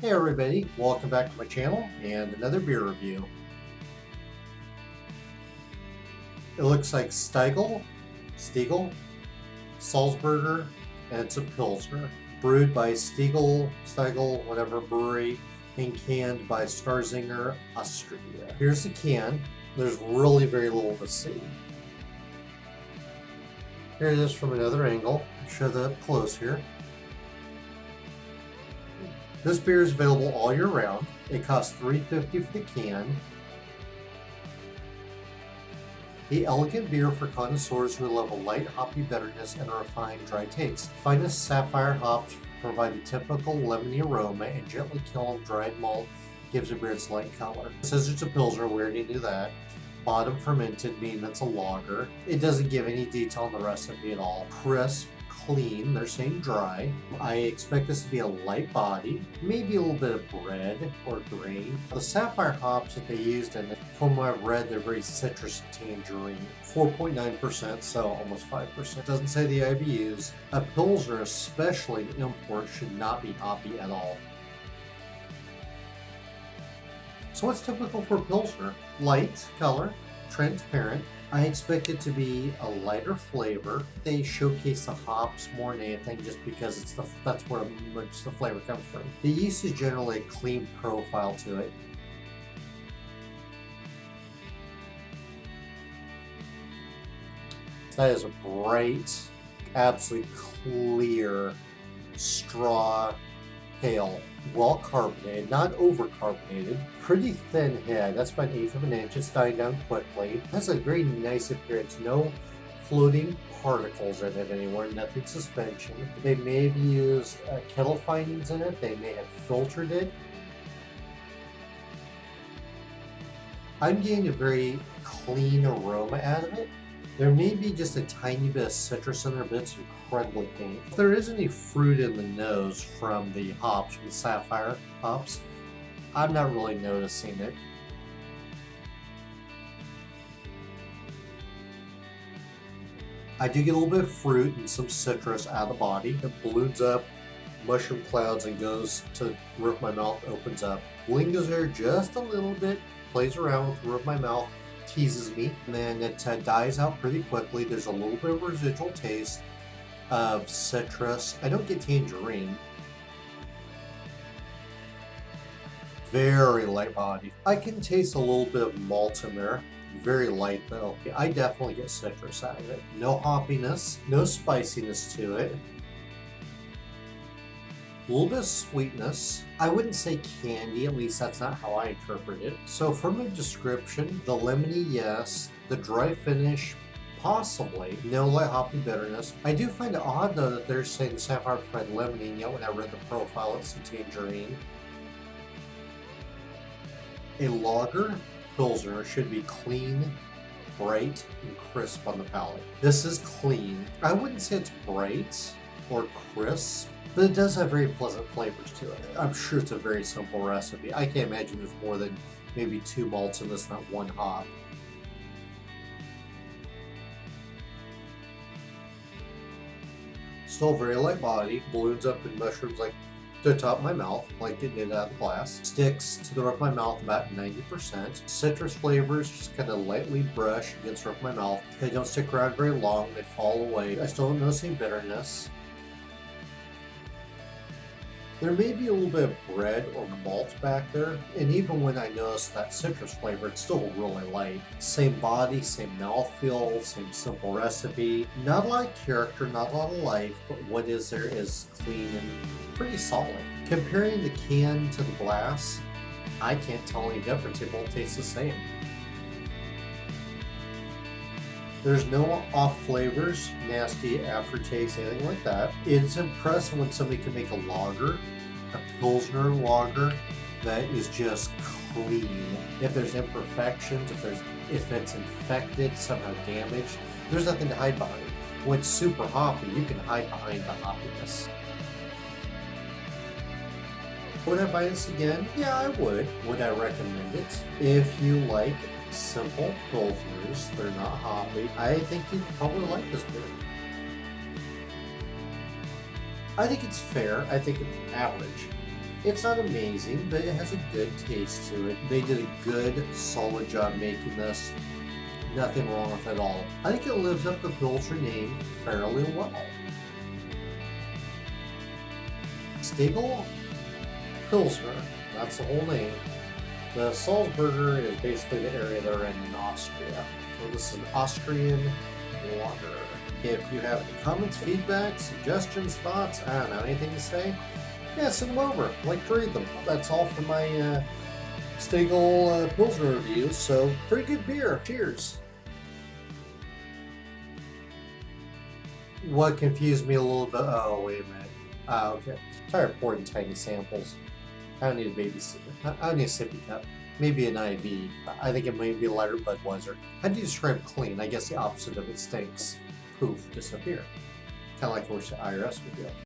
Hey everybody, welcome back to my channel and another beer review. It looks like Stiegl, Salzburger, and it's a Pilsner. Brewed by Stiegl, whatever brewery, and canned by Starzinger, Austria. Here's the can. There's really very little to see. Here it is from another angle. I'll show that up close here. This beer is available all year round. It costs $3.50 for the can. The elegant beer for connoisseurs who love a light hoppy bitterness and a refined dry taste. Finest sapphire hops provide a typical lemony aroma, and gently kilned dried malt gives the beer its light color. It says it's a Pilsner, we already knew that. Bottom fermented, meaning it's a lager. It doesn't give any detail on the recipe at all. Crisp, clean, they're saying dry. I expect this to be a light body, maybe a little bit of bread or grain. The sapphire hops that they used in it, from what I've read, they're very citrus tangerine. 4.9%, so almost 5%. Doesn't say the IBUs. A Pilsner, especially an import, should not be hoppy at all. So what's typical for Pilsner? Light color, transparent. I expect it to be a lighter flavor. They showcase the hops more than anything just because that's where much the flavor comes from. The yeast is generally a clean profile to it. That is a bright, absolutely clear straw pale, well carbonated, not over carbonated, pretty thin head. That's about 1/8 of an inch. It's dying down quickly. It has a very nice appearance. No floating particles in it anywhere, nothing suspension. They may have used kettle findings in it. They may have filtered it. I'm getting a very clean aroma out of it. There may be just a tiny bit of citrus in there, but it's incredibly faint. If there is any fruit in the nose from the hops, from the sapphire hops, I'm not really noticing it. I do get a little bit of fruit and some citrus out of the body. It balloons up, mushroom clouds, and goes to the roof of my mouth, opens up. Lingers there just a little bit, plays around with the roof of my mouth, teases me, and then it dies out pretty quickly. There's a little bit of residual taste of citrus. I don't get tangerine. Very light body. I can taste a little bit of malt in there. Very light though. I definitely get citrus out of it. No hoppiness, no spiciness to it. A little bit of sweetness. I wouldn't say candy, at least that's not how I interpret it. So from the description, the lemony, yes. The dry finish, possibly. No light hoppy bitterness. I do find it odd though that they're saying sapphire fried lemony, and yet when I read the profile it's a tangerine. A lager Pilsner should be clean, bright, and crisp on the palate. This is clean. I wouldn't say it's bright or crisp, but it does have very pleasant flavors to it. I'm sure it's a very simple recipe. I can't imagine there's more than maybe 2 malts in this, not 1 hop. Still very light body, balloons up in mushrooms like to the top of my mouth, like it did out of the glass. Sticks to the roof of my mouth about 90%. Citrus flavors just kind of lightly brush against the roof of my mouth. They don't stick around very long, they fall away. I still don't notice any bitterness. There may be a little bit of bread or malt back there, and even when I notice that citrus flavor, it's still really light. Same body, same mouthfeel, same simple recipe. Not a lot of character, not a lot of life, but what is there is clean and pretty solid. Comparing the can to the glass, I can't tell any difference. They both taste the same. There's no off flavors, nasty aftertaste, anything like that. It's impressive when somebody can make a lager, a Pilsner lager, that is just clean. If there's imperfections, if it's infected, somehow damaged, there's nothing to hide behind. When it's super hoppy, you can hide behind the hoppiness. Would I buy this again? Yeah, I would. Would I recommend it? If you like simple Pilsners, they're not hoppy, I think you'd probably like this beer. I think it's fair. I think it's average. It's not amazing, but it has a good taste to it. They did a good, solid job making this. Nothing wrong with it at all. I think it lives up to the Pilsner name fairly well. Stiegl Pilsner, that's the whole name. The Salzburger is basically the area they're in Austria. So this is an Austrian lager. If you have any comments, feedback, suggestions, thoughts, I don't know, anything to say, yeah, send them over. I'd like to read them. That's all for my Stiegl Pilsner review. So, pretty good beer. Cheers. What confused me a little bit, oh, wait a minute. Okay. Sorry, I'm pouring tiny samples. I don't need a I don't need a sippy cup. Maybe an IV. I think it may be a lighter Budweiser. How do you describe clean? I guess the opposite of it stinks. Poof, disappear. Kind of like what the IRS would do.